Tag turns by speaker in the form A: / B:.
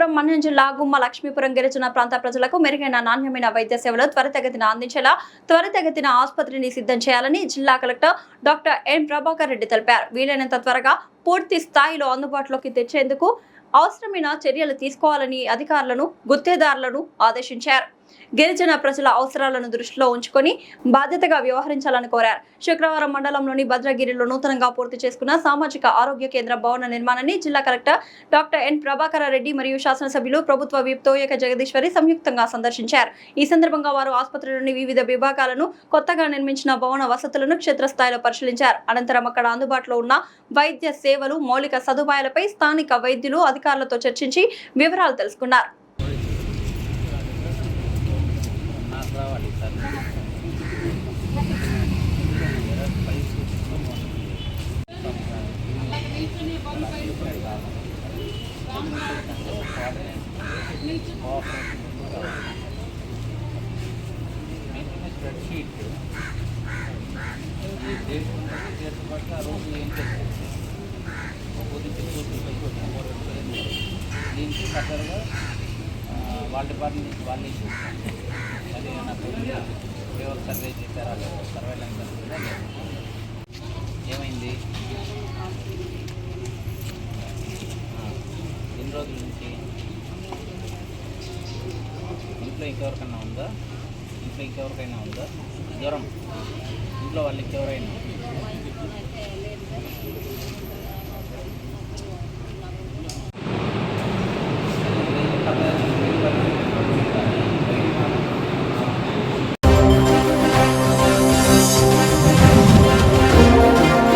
A: మండలం మన్యం జిల్లా గుమ్మ లక్ష్మీపురం గిరిజన ప్రాంత ప్రజలకు మెరుగైన నాణ్యమైన వైద్య సేవలు త్వరితగతిన అందించేలా త్వరితగతిన ఆసుపత్రిని సిద్ధం చేయాలని జిల్లా collector doctor N Prabhakar Reddy తెలిపారు. వీలైనంత త్వరగా పూర్తి స్థాయిలో అందుబాటులోకి తెచ్చేందుకు అవసరమైన చర్యలు తీసుకోవాలని అధికారులను గుత్తేదారులను ఆదేశించారు. గిరిజన ప్రజల అవసరాలను దృష్టిలో ఉంచుకొని బాధ్యతగా వ్యవహరించాలని కోరారు. శుక్రవారం మండలంలోని భద్రగిరిలో నూతనంగా పూర్తి చేసుకున్న సామాజిక ఆరోగ్య కేంద్ర భవన నిర్మాణాన్ని జిల్లా collector doctor N Prabhakar Reddy మరియు శాసనసభ్యులు ప్రభుత్వ విప్ తోయక జగదీశ్వరి సంయుక్తంగా సందర్శించారు. ఈ సందర్భంగా వారు ఆసుపత్రిలోని వివిధ విభాగాలను కొత్తగా నిర్మించిన భవన వసతులను క్షేత్రస్థాయిలో పరిశీలించారు. అనంతరం అక్కడ అందుబాటులో ఉన్న వైద్య సేవలు, మౌలిక సదుపాయాలపై స్థానిక వైద్యులు అధికారులతో చర్చించి వివరాలు తెలుసుకున్నారు.
B: దీనికి కట్టరుగా వాళ్ళ డిపార్ట్మెంట్ వాళ్ళు అది నాకు ఎవరు సర్వే చేశారా సర్వేలెన్స్ ఏమైంది ఎన్ని రోజుల నుంచి ఇంట్లో ఇంకెవరికైనా ఉందా జ్వరం ఇంట్లో వాళ్ళు ఇంకెవరైనా